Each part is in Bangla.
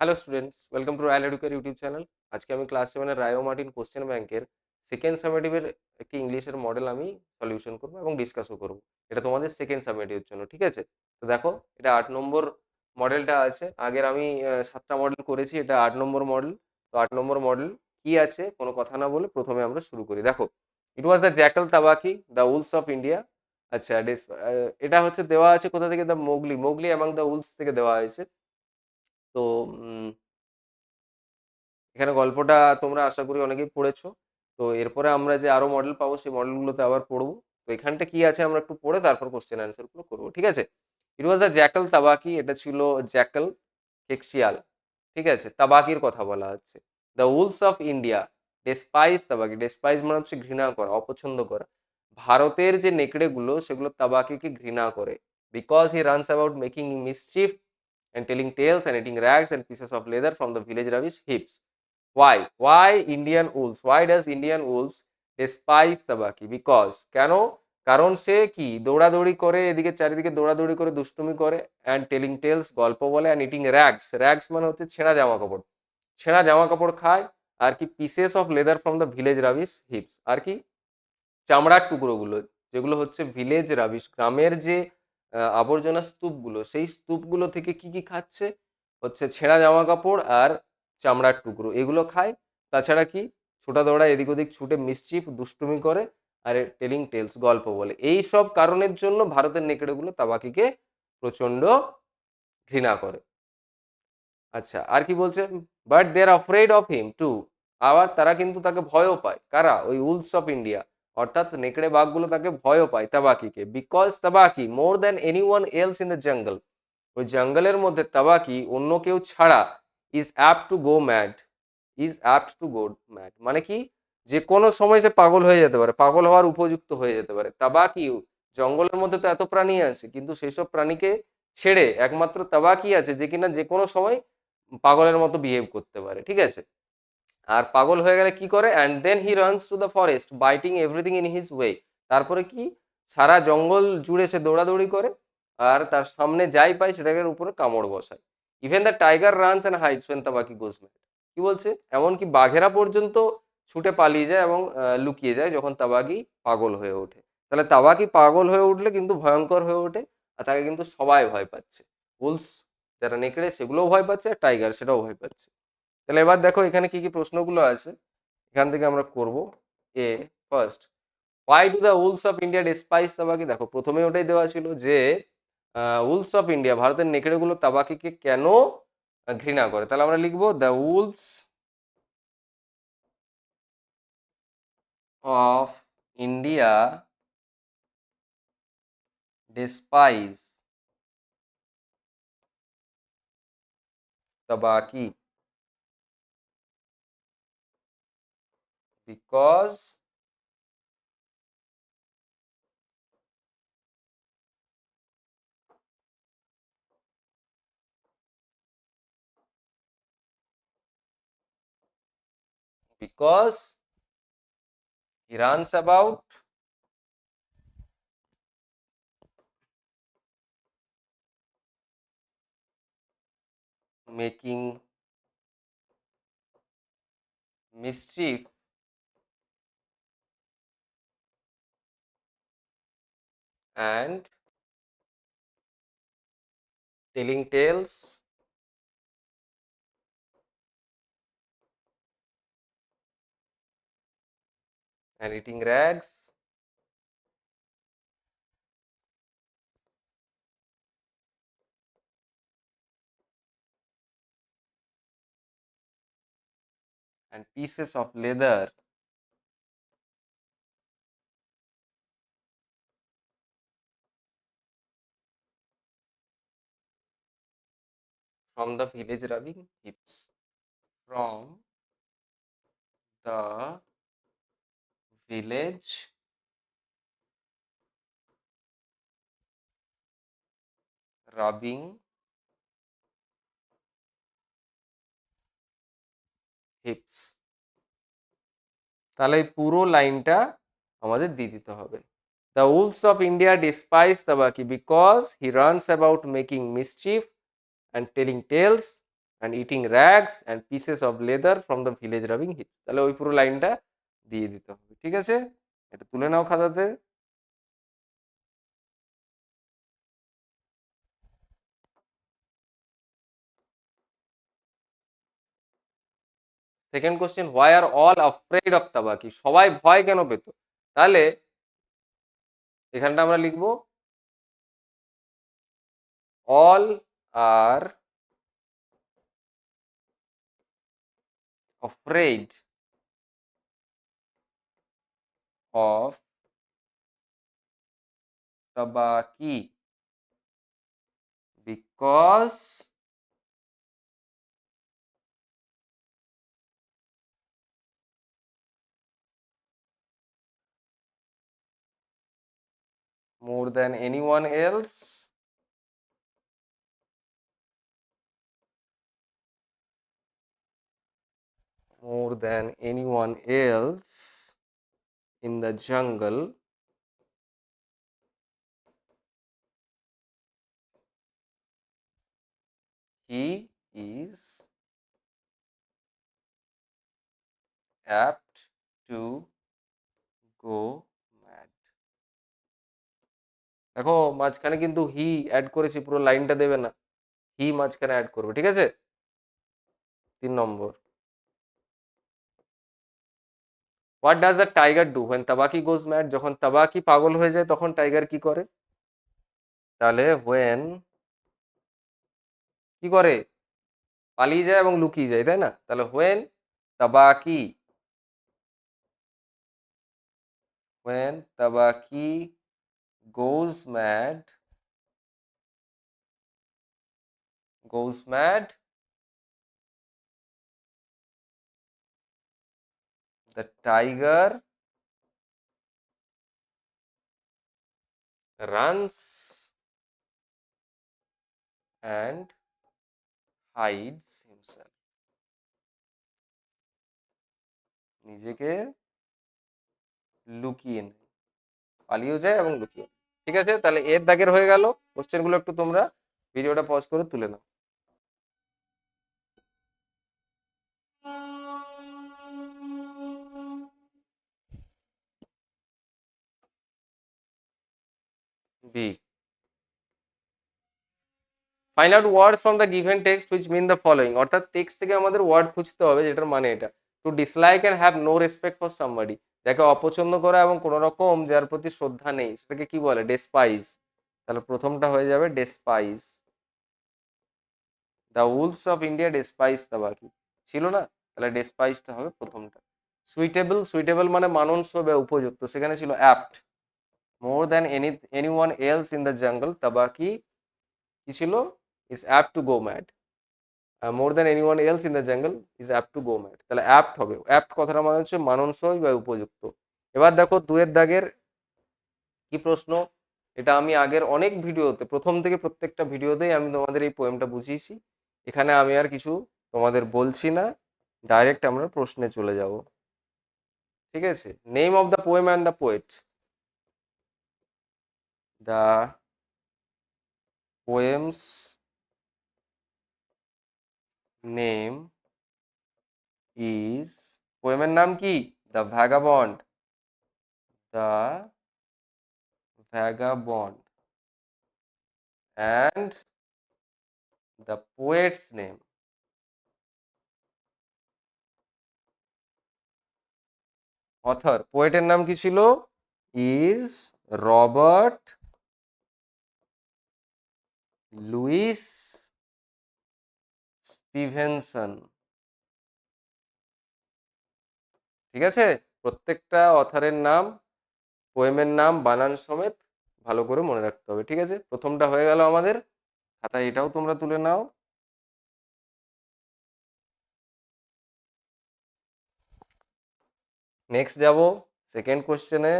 Hello students, welcome to royal এডুকের ইউটিউব চ্যানেল। আজকে আমি ক্লাস 7-এর রায়ো মার্টিন কোশ্চেন ব্যাংকের সেকেন্ড সামেটিভের একটি ইংলিশের মডেল আমি সলিউশন করবো এবং ডিসকাসও করবো। এটা তোমাদের সেকেন্ড সামেটিভের জন্য, ঠিক আছে? তো দেখো, এটা 8 নম্বর মডেলটা আছে। আগের আমি 7টা মডেল করেছি, এটা 8 নম্বর মডেল। তো 8 নম্বর মডেল কি আছে কোনো কথা না বলে প্রথমে আমরা শুরু করি। দেখো, it was the jackal Tabaqui, the wolves of India. আচ্ছা, এটা হচ্ছে দেওয়া আছে কোথা থেকে? The Mowgli, Mowgli among the wolves থেকে দেওয়া হয়েছে। তো এখানে গল্পটা তোমরা আশা করি অনেকেই পড়েছো। তো এরপরে আমরা যে আরো মডেল পাবো সেই মডেলগুলোতে আবার পড়বো। তো এখানটা কি আছে আমরা একটু পড়ে তারপর কোশ্চেন অ্যান্সার গুলো করবো, ঠিক আছে? ইট ওয়াজ দ্য জ্যাকল তাবাকি, এটা ছিল জ্যাকল, শিয়াল, ঠিক আছে? তাবাকির কথা বলা হচ্ছে। দ্য উলস অফ ইন্ডিয়া ডেসপাইজ তাবাকি, ডেসপাইজ মানে হচ্ছে ঘৃণা করা, অপছন্দ করা। ভারতের যে নেকড়েগুলো সেগুলো তাবাকিকে ঘৃণা করে। Because he runs about making mischief and telling tales and eating rags and pieces of leather from the village rubbish heaps. Why Indian wolves? Why does Indian wolves despise tabaki? Because কেন? কারণ সে কি দৌড়াদৌড়ি করে, এদিকে চারিদিকে দৌড়াদৌড়ি করে দুষ্টুমি করে, অ্যান্ড টেলিং টেলস গল্প বলে, অ্যান্ড ইটিং র্যাগস, র্যাগস মানে হচ্ছে ছেঁড়া জামা কাপড়, ছেঁড়া জামা কাপড় খায়। আর কি pieces of leather from the village rubbish heaps, আর কি চামড়ার টুকরোগুলো, যেগুলো হচ্ছে ভিলেজ রাবিশ, গ্রামের যে আবর্জনা স্তূপগুলো, সেই স্তূপগুলো থেকে কি কি খাচ্ছে? হচ্ছে ছেঁড়া জামা কাপড় আর চামড়ার টুকরো, এগুলো খায়। তাছাড়া কি ছোটা দৌড়া এদিক ওদিক ছুটে মিসচিফ দুষ্টুমি করে, আর টেলিং টেলস গল্প বলে। এই সব কারণের জন্য ভারতের নেকড়েগুলো তাবাকিকে প্রচন্ড ঘৃণা করে। আচ্ছা, আর কি বলছে? But they are afraid of him too, আবার তারা কিন্তু তাকে ভয়ও পায়। কারা? ওই উলস অফ ইন্ডিয়া, অর্থাৎ নেকড়ে বাঘগুলো তাকে ভয়ও পায় তাবাকিকে। Because Tabaqui more than any else in the jungle, ওই জঙ্গলের মধ্যে তাবাকি অন্য কেউ ছাড়া is apt to go mad, is apt to go mad মানে কি? যে কোনো সময় সে পাগল হয়ে যেতে পারে, পাগল হওয়ার উপযুক্ত হয়ে যেতে পারে। তাবাকি, জঙ্গলের মধ্যে তো এত প্রাণী আছে, কিন্তু সেই সব প্রাণীকে ছেড়ে একমাত্র তাবাকি আছে যে কিনা যে কোনো সময় পাগলের মতো বিহেভ করতে পারে, ঠিক আছে? আর পাগল হয়ে গেলে কি করে? And then he runs to the forest biting everything in his way. তারপরে কি? সারা জঙ্গল জুড়ে সে দৌড়াদৌড়ি করে, আর তার সামনে যাই পায় সেটাকে উপরে কামড় বসায়। Even the tiger runs and hides when Tabaqui goes mad, কি বলছে? এমনকি বাঘেরা পর্যন্ত ছুটে পালিয়ে যায় এবং লুকিয়ে যায় যখন তাবাকি পাগল হয়ে ওঠে। তাহলে তাবাকি পাগল হয়ে উঠলে কিন্তু ভয়ঙ্কর হয়ে ওঠে, আর তাকে কিন্তু সবাই ভয় পাচ্ছে। উলস যারা নেকড়ে সেগুলোও ভয় পাচ্ছে, আর টাইগার সেটাও ভয় পাচ্ছে। তাহলে এবার দেখো এখানে কি কি প্রশ্নগুলো আছে, এখান থেকে আমরা করব। A first, why do the wolves of India despise Tabaqui? দেখো প্রথমে ওটাই দেওয়া ছিল যে উলস অফ ইন্ডিয়া, ভারতের নেকড়েগুলো তাবাকিকে কেন ঘৃণা করে। তাহলে আমরা লিখবো the wolves of India despise Tabaqui because because he runs about making mischief and telling tales and eating rags and pieces of leather from the village rubbing heaps. From the village rubbing heaps. তাহলে এই পুরো লাইনটা আমাদের দিয়ে দিতে হবে। The wolves of India despise Tabaki because he runs about making mischief and telling tales and eating rags and pieces of leather from the village rubbing heaps। তাহলে ওই পুরো লাইনটা দিয়ে দিতে হবে, ঠিক আছে? এটা তুলে নাও খাতাতে। Second question, why are all afraid of Tabaqui? সবাই ভয় কেন পেত? তাহলে এখানটা আমরা লিখবো all are afraid of Tabaqui because more than anyone else more than anyone else in the jungle he is apt to go mad। দেখো মাঝখানে কিন্তু হি অ্যাড করেছি, পুরো লাইনটা দেবে না, হি মাঝখানে অ্যাড করবে, ঠিক আছে? 3 নম্বর, what does the tiger do when Tabaqui goes mad? যখন তাবাকি পাগল হয়ে যায় তখন টাইগার কি করে? তাহলে হোয়েন কি করে? পালিয়ে যায় এবং লুকিয়ে যায়, তাই না? তাহলে when তাবাকি goes mad goes mad the tiger runs and hides himself। নিজেকে লুকিয়ে নেয়, পালিয়েও যায় এবং লুকিয়ে নেয়। ঠিক আছে, তাহলে এর দাগের হয়ে গেল। কোশ্চেন গুলো একটু তোমরা ভিডিওটা পজ করে তুলে নাও। B, find out words from the given text which mean the following. অর্থাৎ টেক্সট থেকে আমাদের ওয়ার্ড খুঁজতে হবে যেটার মানে এটা। To dislike and have no respect for somebody, যাকে অপছন্দ করা এবং কোনো রকম যার প্রতি শ্রদ্ধা নেই সেটাকে কি বলে? ডেসপাইজ। তাহলে প্রথমটা হয়ে যাবে ডেসপাইজ। দ্য উলফস অফ ইন্ডিয়া ডেসপাইজ তাবাকি, ছিল না? তাহলে ডেসপাইজটা হবে প্রথমটা। সুইটেবল, সুইটেবল মানে মানানসই বা উপযুক্ত, সেখানে ছিল apt. More than anyone else in the jungle, Tabaqui কি ছিল? Is apt to go mad. More than anyone else in the jungle is apt to go mad. তাহলে অ্যাপ্ট হবে, অ্যাপ্ট কথাটা মানে হচ্ছে মানানসই বা উপযুক্ত। এবার দেখো দুয়ের দাগের কি প্রশ্ন। এটা আমি আগের অনেক ভিডিওতে, প্রথম থেকে প্রত্যেকটা ভিডিওতেই আমি তোমাদের এই পোয়েমটা বুঝিয়েছি। এখানে আমি আর কিছু তোমাদের বলছি না, ডাইরেক্ট আমরা প্রশ্নে চলে যাব। ঠিক আছে, name of the poem and the poet. The poem's name is, পোয়েমের নাম কি? The vagabond. The vagabond and the poet's name, author পোয়েটের নাম কি ছিল? Is Robert Louis Stevenson. ঠিক আছে, প্রত্যেকটা অথারের নাম, পোয়েমের নাম, বানান সমেত ভালো করে মনে রাখতে হবে। ঠিক আছে, প্রথমটা হয়ে গেল আমাদের খাতায়, এটাও তোমরা তুলে নাও। নেক্সট যাব সেকেন্ড কোশ্চেনে।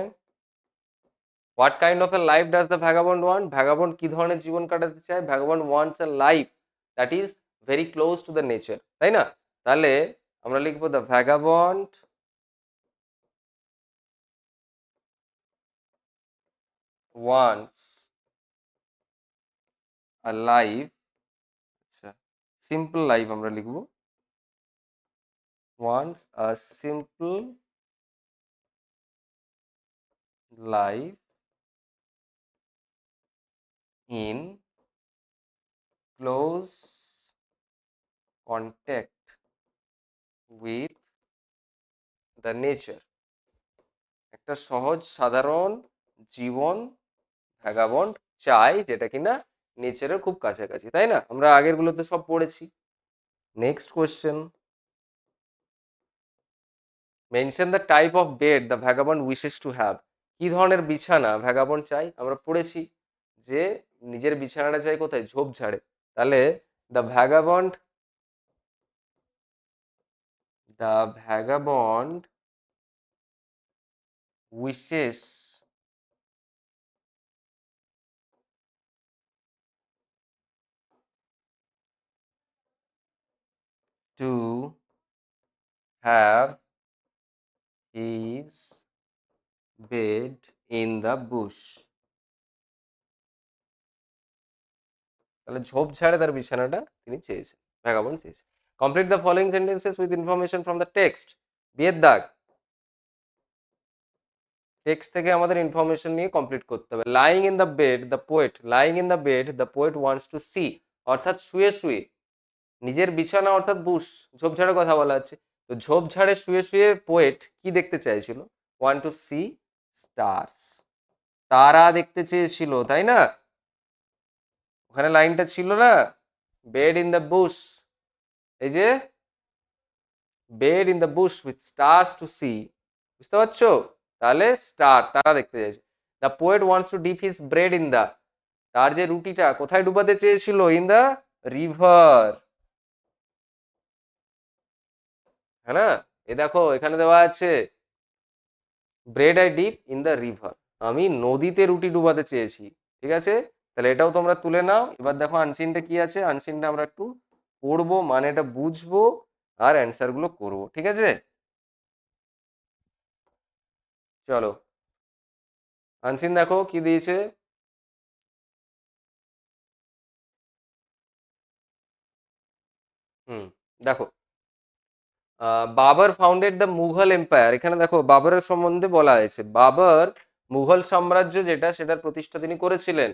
What kind of a life does the vagabond want? Vagabond কি ধরনের জীবন কাটাতে চায়? Vagabond wants a life that is very close to the nature, তাই না? তাহলে আমরা লিখবো the vagabond wants a life, আচ্ছা, সিম্পল লাইফ আমরা লিখবো। Wants a simple life in close contact with the nature. একটা সহজ সাধারণ জীবন ভ্যাগাবন্ড চাই, যেটা কিনা নেচারের খুব কাছাকাছি, তাই না? আমরা আগের গুলোতে সব পড়েছি। Next question, mention the type of bed the vagabond wishes to have. কি ধরনের বিছানা ভ্যাগাবন্ড চাই? আমরা পড়েছি যে নিজের বিছানাটা চাই কোথায়? ঝোপঝাড়ে। তাহলে the vagabond the vagabond wishes to have his bed in the Bush. তাহলে ঝোপঝাড়ে তার বিছানাটা তিনি চেয়েছেন, ভ্যাগাবন্ড চেয়েছেন। Complete the following sentences with information from the text. বিয়ের দাগ, টেক্সট থেকে আমাদের ইনফরমেশন নিয়ে কমপ্লিট করতে হবে। Lying in the bed the poet, lying in the bed the poet wants to see, অর্থাৎ শুয়ে শুয়ে, নিজের বিছানা অর্থাৎ বুশ, ঝোপঝাড়ের কথা বলা আছে। তো ঝোপঝাড়ে শুয়ে শুয়ে পোয়েট কি দেখতে চাইছিল? ওয়ান্ট টু সি স্টার্স, তারা দেখতে চেয়েছিল, তাই না? ওখানে লাইনটা ছিল না, বেড ইন দ্য বুশ, এই যে bed in the bush with stars to see, বুঝতে পারছো? তাহলে স্টার, তারা দেখতে চাইছে। The poet wants to dip his bread in the, তার যে রুটিটা কোথায় ডুবাতে চেয়েছিল? ইন দ্য রিভার, হ্যাঁ না? এ দেখো এখানে দেওয়া আছে bread I deep in the river, আমি নদীতে রুটি ডুবাতে চেয়েছি। ঠিক আছে, তাহলে এটাও তোমরা তুলে নাও। এবার দেখো আনসিনটা কি আছে, আনসিনটা আমরা একটু পড়বো, মানে এটা বুঝবো আর অ্যান্সার গুলো করবো। ঠিক আছে, চলো আনসিন দেখো কি দিয়েছে। হুম, দেখো Babur founded the Mughal empire, এখানে দেখো বাবরের সম্বন্ধে বলা হয়েছে। বাবর মুঘল সাম্রাজ্য যেটা, সেটার প্রতিষ্ঠা তিনি করেছিলেন।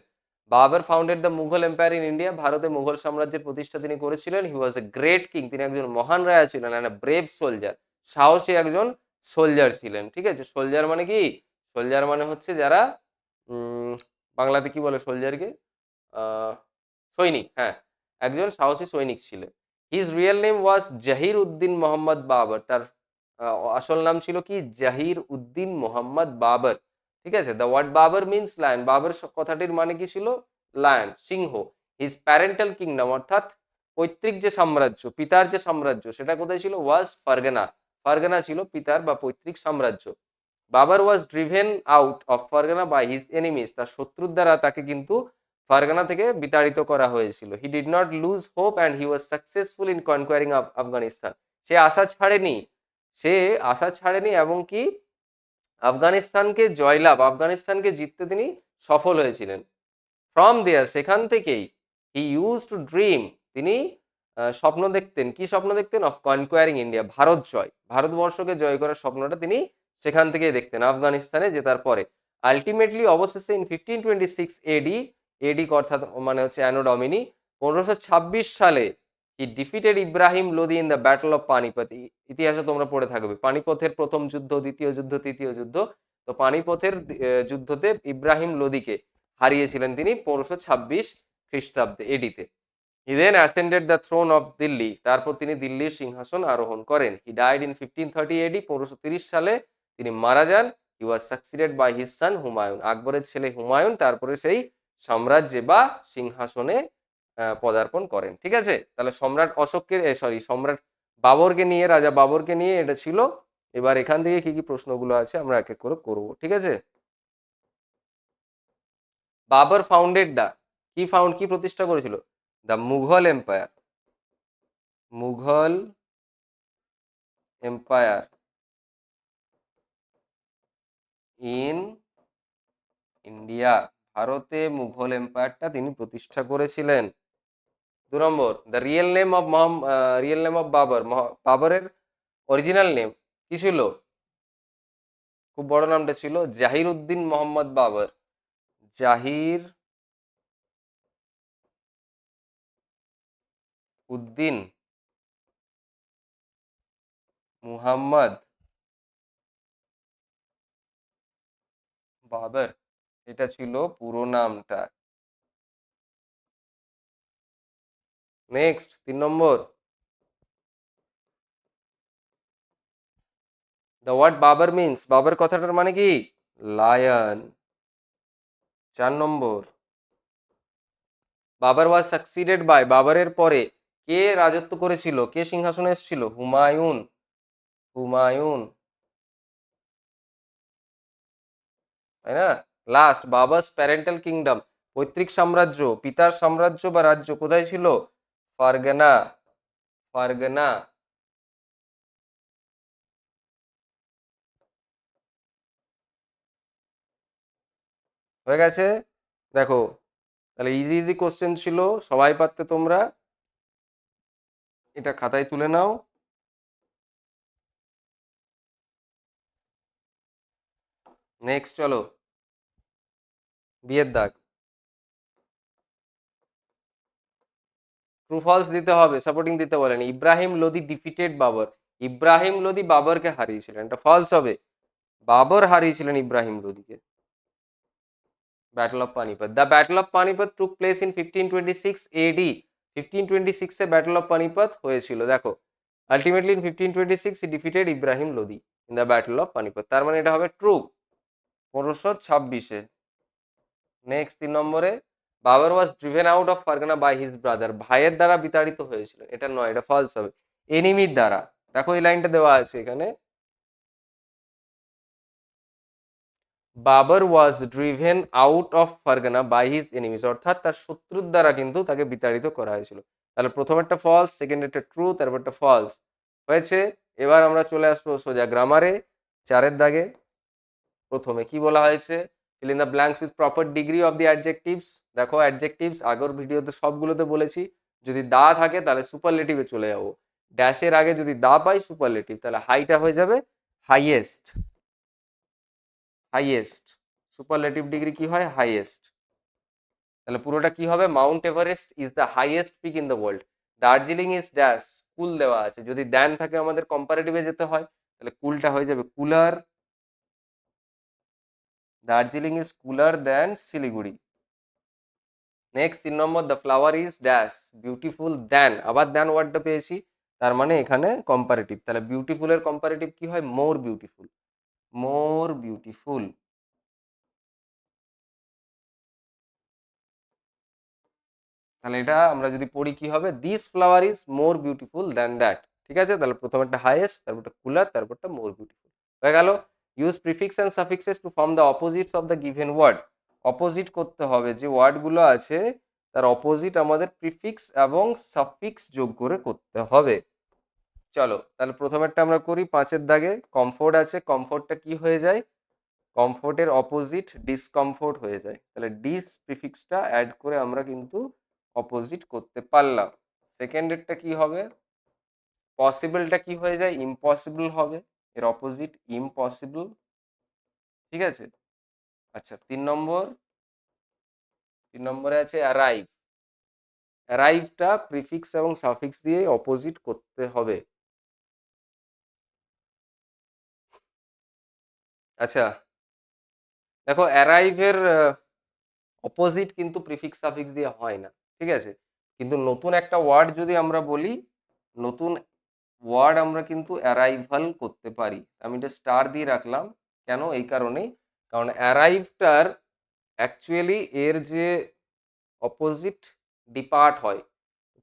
Babur founded the Mughal empire in India, ভারতে মুঘল সাম্রাজ্যের প্রতিষ্ঠা তিনি করেছিলেন। হি ওয়াজ এ গ্রেট কিং, তিনি একজন মহান রাজা ছিলেন। অ্যান্ড ব্রেভ সোলজার, সাহসী একজন সোলজার ছিলেন। ঠিক আছে, সোলজার মানে কি? সোলজার মানে হচ্ছে যারা উম, বাংলাতে কি বলে সোলজারকে? আহ সৈনিক, হ্যাঁ, একজন সাহসী সৈনিক ছিলেন। হিজ রিয়েল নেম ওয়াজ জাহির উদ্দিন মোহাম্মদ বাবর, তার আসল নাম ছিল কি? জাহির উদ্দিন মোহাম্মদ বাবর। ঠিক আছে, the word Babur means lion, Babur কথাটির মানে কি ছিল? লায়ন, সিংহ। হিজ প্যারেন্টাল কিংডম, অর্থাৎ পৈতৃক যে সাম্রাজ্য, পিতার যে সাম্রাজ্য, সেটা কোথায় ছিল? ওয়াজ ফারগানা, ফারগানা ছিল পিতার বা পৈতৃক সাম্রাজ্য। Babur was driven out of Fergana by his enemies, তার শত্রুর দ্বারা তাকে কিন্তু ফারগানা থেকে বিতাড়িত করা হয়েছিল। He did not lose hope and he was successful in conquering Afghanistan, সে আশা ছাড়েনি, সে আশা ছাড়েনি এবং কি আফগানিস্তানকে জয়লাভ, আফগানিস্তানকে জিততে তিনি সফল হয়েছিলেন। ফ্রম দেয়ার, সেখান থেকেই, হি ইউজ টু ড্রিম, তিনি স্বপ্ন দেখতেন। কি স্বপ্ন দেখতেন? অফ কনকোয়ারিং ইন্ডিয়া, ভারত জয়, ভারতবর্ষকে জয় করার স্বপ্নটা তিনি সেখান থেকেই দেখতেন, আফগানিস্তানে জেতার পরে। আলটিমেটলি, অবশেষে ইন 1526 এডি, এডি অর্থাৎ মানে হচ্ছে অ্যানো ডমিনি 1526 সালে, he defeated Ibrahim Lodi in the battle of Panipat. ইতিহাসে তোমরা পড়ে থাকবে পানিপথের প্রথম যুদ্ধ, দ্বিতীয় যুদ্ধ, তৃতীয় যুদ্ধ। তো পানিপথের যুদ্ধতে ইব্রাহিম লোদিকে হারিয়েছিলেন তিনি 1526 খ্রিস্টাব্দে, এডিতে। He then ascended the throne of Delhi, তারপর তিনি দিল্লির সিংহাসন আরোহণ করেন। হি ডাইড ইন 1530 এডি, 1530 সালে তিনি মারা যান। He was succeeded by his son Humayun, আকবরের ছেলে হুমায়ুন তারপরে সেই সাম্রাজ্যে বা সিংহাসনে পদার্পণ করেন। ঠিক আছে, তাহলে সম্রাট অশোককে, সরি, সম্রাট বাবরকে নিয়ে, রাজা বাবরকে নিয়ে এটা ছিল। এবার এখান থেকে কি কি প্রশ্নগুলো আছে আমরা এক এক করে করবো। ঠিক আছে, বাবর ফাউন্ডেড দ্য, কি প্রতিষ্ঠা করেছিল? The Mughal empire, Mughal empire in India, ভারতে মুঘল এম্পায়ারটা তিনি প্রতিষ্ঠা করেছিলেন। 2 number, the real name of Babur, বাবরের অরিজিনাল নেম কি ছিল? খুব বড় নামটা ছিল জাহির উদ্দিন মোহাম্মদ বাবর। জাহির উদ্দিন মুহাম্মদ বাবর, এটা ছিল পুরো নামটা। নেক্সট 3 নম্বর, the word Babur means, Babur কথাটার মানে কি? লায়ন। 4 নম্বর, বাবর ওয়াজ সাকসিডেড বাই, বাবরের পরে কে রাজত্ব করেছিল, কে সিংহাসনে এসেছিল? হুমায়ুন। হুমায়ুন, তাই না? লাস্ট, বাবাস প্যারেন্টাল কিংডম, পৈতৃক সাম্রাজ্য, পিতার সাম্রাজ্য বা রাজ্য কোথায় ছিল? ফারগানা। ফারগানা। হয়ে গেছে। দেখো, তাহলে ইজি ইজি কোশ্চেন ছিল, সবাই পারতে তোমরা। এটা খাতায় তুলে নাও। নেক্সট চলো, বিয়ের দাগ। ট্রু ফলস দিতে হবে, সাপোর্টিং দিতে বলেনি। ইব্রাহিম লোদি ডিফিটেড বাবর, ইব্রাহিম লোদি বাবরকে হারিয়েছিলেন, এটা ফলস হবে। বাবর হারিয়েছিলেন ইব্রাহিম লোদিকে। Battle of Panipat, the battle of Panipat took place in 1526 AD. 1526 এ ব্যাটল অফ পানিপত হয়েছিল। দেখো, ultimately in 1526 he defeated Ibrahim Lodi in the battle of Panipat, তার মানে এটা হবে ট্রু। 1526-এ। নেক্সট 3 নম্বরে, Babur was driven out of Fergana by his brother, ভাইয়ের দ্বারা বিতাড়িত হয়েছিল, এটা নয়, এটা ফলস হবে। এনিমির দ্বারা। দেখো এই লাইনটা দেওয়া আছে এখানে, Babur was driven out of Fergana by his enemies, অর্থাৎ তার শত্রুর দ্বারা কিন্তু তাকে বিতাড়িত করা হয়েছিল। তাহলে প্রথম একটা ফলস, সেকেন্ড একটা ট্রু, তারপর একটা ফলস হয়েছে। এবার আমরা চলে আসবো সোজা গ্রামারে। 4-এর দাগে প্রথমে কি বলা হয়েছে? Feel in the blanks with proper degree of the adjectives. দেখো অ্যাডজেক্টিভস আগের ভিডিওতে সবগুলোতে বলেছি, যদি দা থাকে তাহলে সুপারলেটিভে চলে যাবো। ড্যাশের আগে যদি দা পাই সুপারলেটিভ, তাহলে হাইটা হয়ে যাবে হাইয়েস্ট। হাইয়েস্ট, সুপারলেটিভ ডিগ্রি কি হয়? হাইয়েস্ট। তাহলে পুরোটা কি হবে? Mount Everest is the highest peak in the world. Darjeeling is dash, cool দেওয়া আছে, যদি দ্যান থাকে আমাদের কম্পারেটিভে যেতে হয়, তাহলে কুলটা হয়ে যাবে cooler. Darjeeling is cooler than Siliguri. Next 3 নম্বর, the flower is dash beautiful than, আবার দ্যান ওয়ার্ডটা পেয়েছি, তার মানে এখানে কম্পারেটিভ, তাহলে বিউটিফুলের কম্পারেটিভ কি হয়? More beautiful. More beautiful. তাহলে এটা আমরা যদি পড়ি কি হবে? This flower is more beautiful than that. ঠিক আছে, তাহলে প্রথম একটা হাইয়েস্ট, তারপরটা কুলার, তারপরটা মোর বিউটিফুল হয়ে গেল। Use prefix and suffixes to form the opposites of the given word. Opposite করতে হবে, যে ওয়ার্ডগুলো আছে তার অপোজিট আমাদের প্রিফিক্স এবং সাফিক্স যোগ করে করতে হবে। চলো তাহলে প্রথমেরটা আমরা করি। 5-এর দাগে কমফোর্ট আছে, কমফোর্টটা কি হয়ে যায়? কমফোর্টের অপোজিট ডিসকমফোর্ট হয়ে যায়, তাহলে ডিস প্রিফিক্সটা অ্যাড করে আমরা কিন্তু অপোজিট করতে পারলাম। সেকেন্ডেরটা কি হবে? পসিবলটা কি হয়ে যায়? ইম্পসিবল হবে, এর অপোজিট ইম্পসিবল। ঠিক আছে। আচ্ছা 3 নম্বর, 3 নম্বরে আছে অ্যারাইভ। অ্যারাইভটা প্রিফিক্স এবং সাফিক্স দিয়ে অপোজিট করতে হবে। আচ্ছা দেখো, অ্যারাইভের অপোজিট কিন্তু প্রিফিক্স সাফিক্স দিয়ে হয় না, ঠিক আছে। কিন্তু নতুন একটা ওয়ার্ড যদি আমরা বলি, নতুন ওয়ার্ড আমরা কিন্তু অ্যারাইভাল করতে পারি। আমি এটা স্টার দিয়ে রাখলাম, কেন? এই কারণেই, কারণ অ্যারাইভটার অ্যাকচুয়ালি এর যে অপোজিট ডিপার্ট হয়,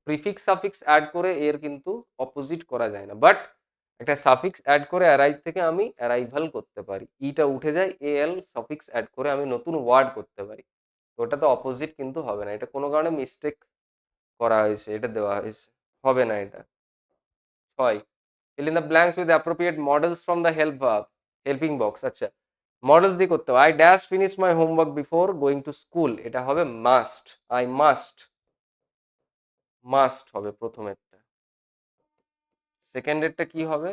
প্রিফিক্স সাফিক্স অ্যাড করে এর কিন্তু অপোজিট করা যায় না, বাট একটা সাফিক্স অ্যাড করে অ্যারাইভ থেকে আমি অ্যারাইভাল করতে পারি, ইটা উঠে যায়, এ এল সাফিক্স অ্যাড করে আমি নতুন ওয়ার্ড করতে পারি। তো ওটা তো অপোজিট কিন্তু হবে না, এটা কোনো কারণে করা হয়েছে, এটা দেওয়া হয়েছে, হবে না এটা। 6, fill in the blanks with appropriate models from the helping box। আচ্ছা, মডেলস দিয়ে করতে হবে। I dash finish my homework before going to school, এটা হবে মাস্ট, আই মাস্ট। মাস্ট হবে প্রথমেরটা। সেকেন্ডেরটা কি হবে?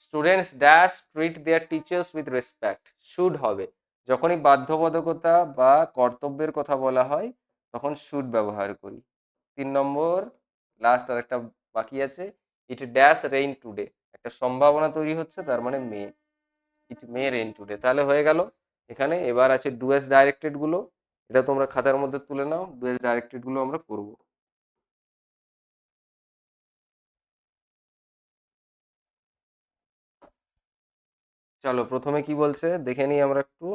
Students dash treat their teachers with respect. Should হবে, যখনই বাধ্যবাধকতা বা কর্তব্যের কথা বলা হয় তখন শুড ব্যবহার করি। 3 নম্বর, লাস্ট আর একটা বাকি আছে। ইট ড্যাশ রেইন টুডে, একটা সম্ভাবনা তৈরি হচ্ছে, তার মানে মে, ইট মে রেইন টুডে। তাহলে হয়ে গেল এখানে। এবার আছে ডুয়েস ডাইরেক্টেড গুলো, এটা তোমরা খাতার মধ্যে তুলে নাও। ডুয়েস ডাইরেক্টেড গুলো আমরা করবো। চলো প্রথমে কি বলছে দেখে নিই আমরা একটু।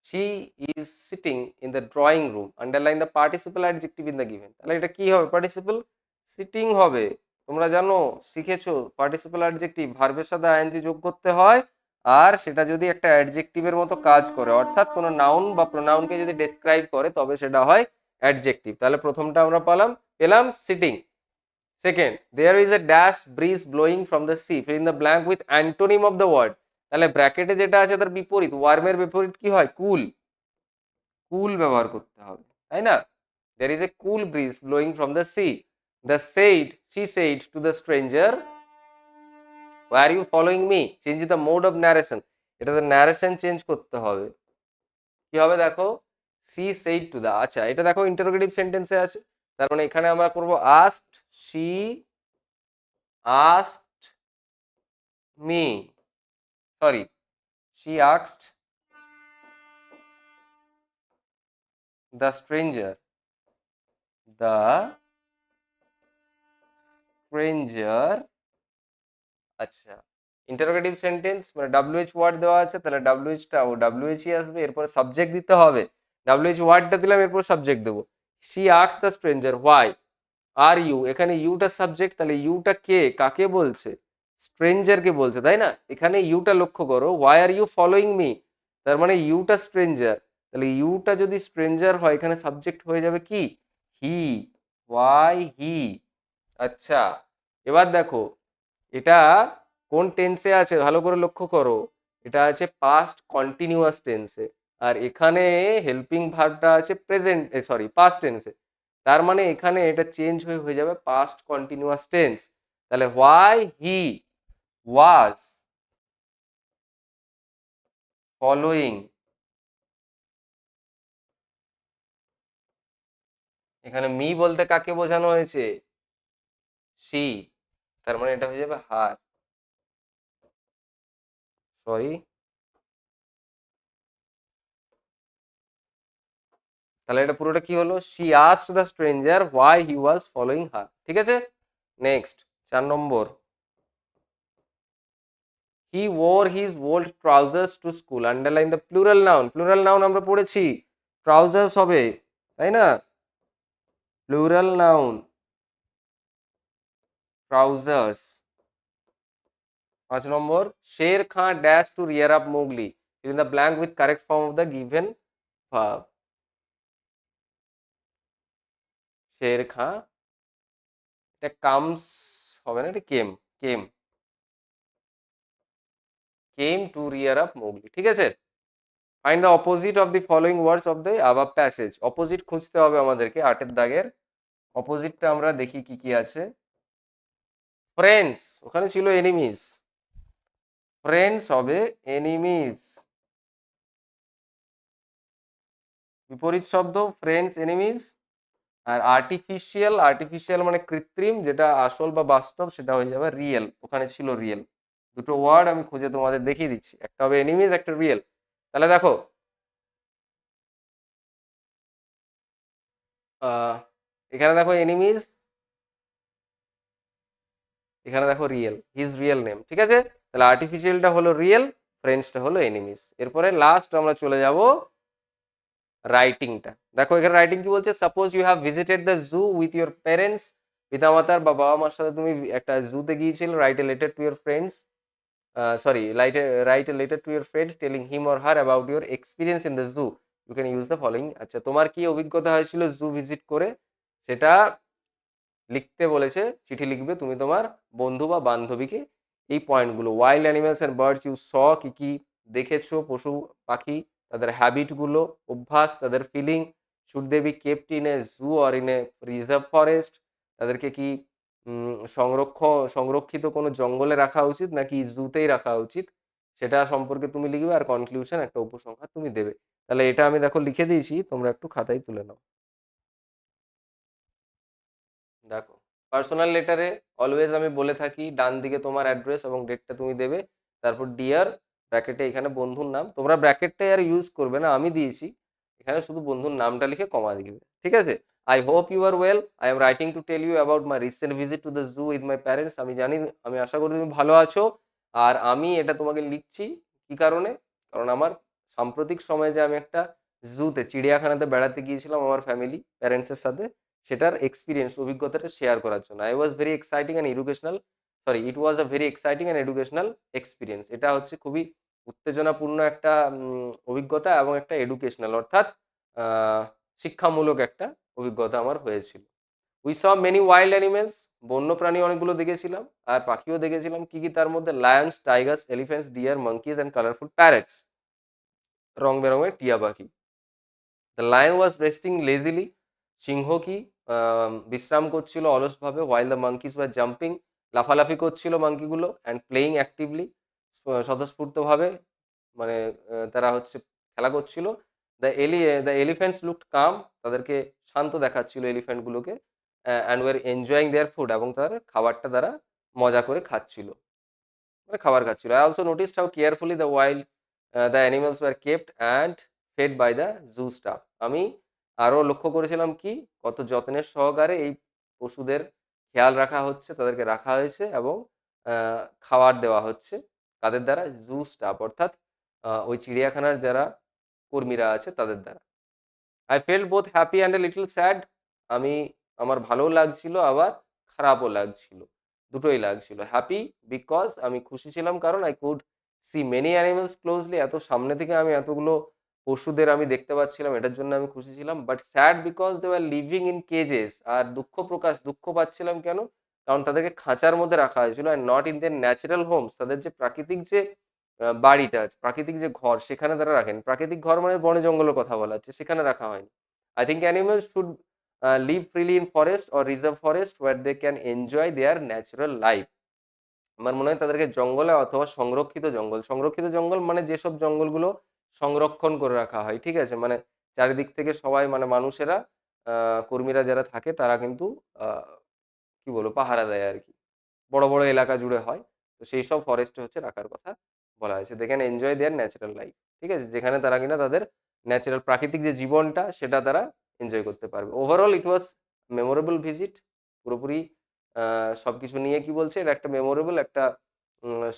She is sitting in the drawing room. Underline the participle adjective in the given. তাহলে এটা কি হবে? পার্টিসিপল সিটিং হবে। তোমরা জানো, শিখেছো পার্টিসিপল অ্যাডজেক্টিভ ভার্বের সাথে আইএনজি যোগ করতে হয়, আর সেটা যদি একটা অ্যাডজেক্টিভের মতো কাজ করে, অর্থাৎ কোনো নাউন বা প্রোনাউনকে যদি ডেসক্রাইব করে তবে সেটা হয় অ্যাডজেক্টিভ। তাহলে প্রথমটা আমরা পেলাম sitting. Second, there is a dash breeze blowing from the sea, fill in the blank with antonym of the word. তাহলে ব্র্যাকেটে যেটা আছে তার বিপরীত, ওয়ার্মের বিপরীত কি হয়? কুল। কুল ব্যবহার করতে হবে, তাই না? there is a cool breeze blowing from the sea. She said to the stranger, why are you following me? Change the mode of narration. এটাতে narration চেঞ্জ করতে হবে। কি হবে দেখো? she said to the, আচ্ছা এটা দেখো ইন্টারোগেটিভ সেন্টেন্সে আছে, তার মানে এখানে আমরা করব asked she asked me, sorry, she asked the stranger, the stranger। আচ্ছা, ইন্টারোগেটিভ সেন্টেন্স মানে ডাব্লিউএইচ ওয়ার্ড দেওয়া আছে, তাহলে ডাব্লিউএইচটা ও ডাব্লিউএইচই আসবে, এরপরে সাবজেক্ট দিতে হবে। ডাব্লিউএইচ ওয়ার্ডটা দিলাম, এরপর সাবজেক্ট দেবো। She asks the stranger why are you, এখানে ইউটা সাবজেক্ট, তাহলে ইউটা কে, কাকে বলছে? স্ট্রেঞ্জারকে বলছে, তাই না? এখানে ইউটা লক্ষ্য করো, why are you following me, তার মানে ইউটা স্ট্রেঞ্জার, তাহলে ইউটা যদি স্ট্রেঞ্জার হয় এখানে সাবজেক্ট হয়ে যাবে কি? He, why he. আচ্ছা, এবার দেখো এটা কোন টেন্সে আছে ভালো করে লক্ষ্য করো। এটা আছে পাস্ট কন্টিনিউয়াস টেন্সে, আর এখানে হেল্পিং ভার্বটা আছে প্রেজেন্ট, সরি পাস্ট টেন্সে। তার মানে এখানে এটা চেঞ্জ হয়ে যাবে পাস্ট কন্টিনিউয়াস টেন্স। তাহলে হোয়াই হি ওয়াজ ফলোইং, এখানে মি বলতে কাকে বোঝানো হয়েছে? সি, তার মানে এটা হয়ে যাবে হার, সরি। তাহলে এটা পুরোটা কি হলো? She asked the stranger why he was following her. ঠিক আছে, next 4 number, he wore his old trousers to school. Underline the plural noun. Plural noun আমরা পড়েছি, ট্রাউজার্স হবে, তাই না? Plural noun trousers. 5 number, Sher Khan dash to rear up Mowgli, in the blank with correct form of the given verb. Sher Khan, এটা কামস হবে না, এটা came, came, came two rear up Mowgli. ঠিক আছে, find the opposite of the following words of the above passage. Opposite খুঁজতে হবে আমাদেরকে, 8 দাগের অপোজিটটা আমরা দেখি কি কি আছে। ফ্রেন্ডস, ওখানে ছিল এনিমিজ, ফ্রেন্ডস হবে এনিমিজ। বিপরীত শব্দ ফ্রেন্ডস এনিমিজ। আর আর্টিফিশিয়াল, আর্টিফিশিয়াল মানে কৃত্রিম, যেটা আসল বা বাস্তব সেটা হয়ে যাবে রিয়েল, ওখানে ছিল রিয়েল। দুটো ওয়ার্ড আমি খুঁজে তোমাদের দেখিয়ে দিচ্ছি, একটা হবে এনিমিজ, একটা রিয়েল। তাহলে দেখো আহ, এখানে দেখো এনিমিজ, এখানে দেখো রিয়েল, হিজ রিয়েল নেম। ঠিক আছে, তাহলে আর্টিফিশিয়ালটা হলো রিয়েল, ফ্রেন্ডসটা হলো এনিমিজ। এরপরে লাস্ট আমরা চলে যাব রাইটিংটা। দেখো এখানে রাইটিং কি বলছে? Suppose you have visited the zoo with your parents, পিতামাতার বা বাবা মার সাথে তুমি একটা জুতে গিয়েছিল। Write a letter to your friends, sorry, write a letter to your friend telling him or her about your experience in the zoo, you can use the following. আচ্ছা, তোমার কি অভিজ্ঞতা হয়েছিল জু ভিজিট করে, সেটা লিখতে বলেছে, চিঠি লিখবে তুমি তোমার বন্ধু বা বান্ধবীকে। এই পয়েন্টগুলো, wild animals and birds you saw, কি কি দেখেছো পশু পাখি, তাদের হ্যাবিটগুলো, অভ্যাস, তাদের feeling, should they be kept in a zoo or in a reserve forest, তাদেরকে কি সংরক্ষিত কোনো জঙ্গলে রাখা উচিত নাকি জুতেই রাখা উচিত, সেটা সম্পর্কে তুমি লিখবে আর কনক্লুশন একটা উপসংহার তুমি দেবে। তাহলে এটা আমি দেখো লিখে দিয়েছি, তোমরা একটু খাতায় তুলে নাও। দেখো, পার্সোনাল লেটারে অলওয়েজ আমি বলে থাকি ডান দিকে তোমার অ্যাড্রেস এবং ডেটটা তুমি দেবে, তারপর ডিয়ার ব্র্যাকেটে এখানে বন্ধুর নাম, তোমরা ব্র্যাকেটটাই আর ইউজ করবে না, আমি দিয়েছি, এখানে শুধু বন্ধুর নামটা লিখে কমা দিবে, ঠিক আছে। I hope you are well, I am writing to tell you about my recent visit to the zoo with my parents. আমি জানি, আমি আশা করি তুমি ভালো আছো। আর আমি এটা তোমাকে লিখছি কি কারণে, কারণ আমার সাম্প্রতিক সময়ে যে আমি একটা জুতে, চিড়িয়াখানাতে বেড়াতে গিয়েছিলাম আমার ফ্যামিলি প্যারেন্টসের সাথে, সেটার এক্সপিরিয়েন্স, অভিজ্ঞতাটা শেয়ার করার জন্য। I was very exciting and educational, sorry, it was a very exciting and educational experience. এটা হচ্ছে খুবই উত্তেজনাপূর্ণ একটা অভিজ্ঞতা এবং একটা এডুকেশনাল, অর্থাৎ শিক্ষামূলক একটা অভিজ্ঞতা আমার হয়েছিল। We saw many wild animals, বন্য প্রাণী অনেকগুলো দেখেছিলাম, আর পাখিও দেখেছিলাম। কি কি তার মধ্যে, lions, tigers, elephants, deer, monkeys and colourful parrots, রং বেরঙের টিয়া পাখি। The lion was resting lazily, সিংহ কি বিশ্রাম করছিল অলসভাবে, while the monkeys were jumping, লাফালাফি করছিল মাঙ্কিগুলো, অ্যান্ড প্লেয়িং অ্যাক্টিভলি, স্বতঃস্ফূর্তভাবে, মানে তারা হচ্ছে খেলা করছিল। দ্য এলিফ্যান্টস লুকড কাম, তাদেরকে শান্ত দেখাচ্ছিল এলিফ্যান্টগুলোকে, and were enjoying their food, এবং তার খাবারটা তারা মজা করে খাচ্ছিল, মানে খাবার খাচ্ছিল। I also noticed how carefully the wild the animals were kept and fed by the zoo staff. আমি আরও লক্ষ্য করেছিলাম কি কত যত্নের সহকারে এই পশুদের খেয়াল রাখা হচ্ছে, তাদেরকে রাখা হয়েছে এবং খাবার দেওয়া হচ্ছে তাদের দ্বারা, জু স্টাফ অর্থাৎ ওই চিড়িয়াখানার যারা কর্মীরা আছে তাদের দ্বারা। I felt both happy and a little sad, আমি, আমার ভালোও লাগছিল আবার খারাপও লাগছিল, দুটোই লাগছিল। হ্যাপি বিকজ, আমি খুশি ছিলাম কারণ I could see many animals closely, এত সামনে থেকে আমি এতগুলো পশুদের আমি দেখতে পাচ্ছিলাম, এটার জন্য আমি খুশি ছিলাম। But sad because they were living in cages, আর দুঃখ পাচ্ছিলাম কেন, কারণ তাদেরকে খাঁচার মধ্যে রাখা হয়েছিল, and not in their natural homes, তাদের যে প্রাকৃতিক যে বাড়িটা আছে, প্রাকৃতিক যে ঘর, সেখানে তারা রাখেন। প্রাকৃতিক ঘর মানে বনে জঙ্গলের কথা বলা হচ্ছে, সেখানে রাখা হয়নি। I think animals should live freely in forest or reserve forest where they can enjoy their natural life. আমার মনে হয় তাদেরকে জঙ্গলে অথবা সংরক্ষিত জঙ্গল মানে যেসব জঙ্গলগুলো সংরক্ষণ করে রাখা হয়, ঠিক আছে, মানে চারিদিক থেকে সবাই, মানে মানুষেরা, কর্মীরা যারা থাকে তারা কিন্তু কি বলবো পাহারা দেয় আর কি, বড় বড় এলাকা জুড়ে হয়। তো সেই সব ফরেস্টে হচ্ছে রাখার কথা বলা হয়েছে। They can enjoy their natural life, ঠিক আছে, যেখানে তারা কিনা তাদের ন্যাচারাল প্রাকৃতিক যে জীবনটা সেটা তারা এনজয় করতে পারবে। ওভারঅল ইট ওয়াজ মেমোরেবল ভিজিট, পুরোপুরি সবকিছু নিয়ে কি বলছে, এটা একটা মেমোরেবল, একটা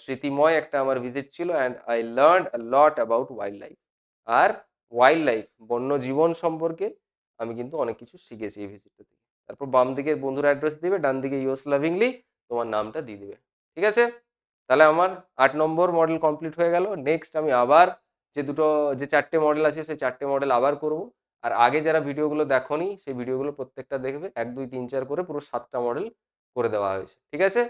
স্মৃতিময় একটা আমার ভিজিট ছিল, and I learned a lot about wild life. আর ওয়াইল্ড লাইফ, বন্য জীবন সম্পর্কে আমি কিন্তু অনেক কিছু শিখেছি এই ভিজিটটা থেকে। তারপর বাম দিকে বন্ধুর অ্যাড্রেস দিবে, ডান দিকে ইয়োর্স লাভিংলি তোমার নামটা দিয়ে দিবে, ঠিক আছে। তাহলে আমার ৮ নম্বর মডেল কমপ্লিট হয়ে গেল। নেক্সট আমি আবার যে ৪টে মডেল আছে সেই ৪টে মডেল আবার করব। আর আগে যারা ভিডিওগুলো দেখোনি সেই ভিডিওগুলো প্রত্যেকটা দেখবে, ১, ২, ৩, ৪ করে পুরো ৭টা মডেল করে দেওয়া হয়েছে, ঠিক আছে।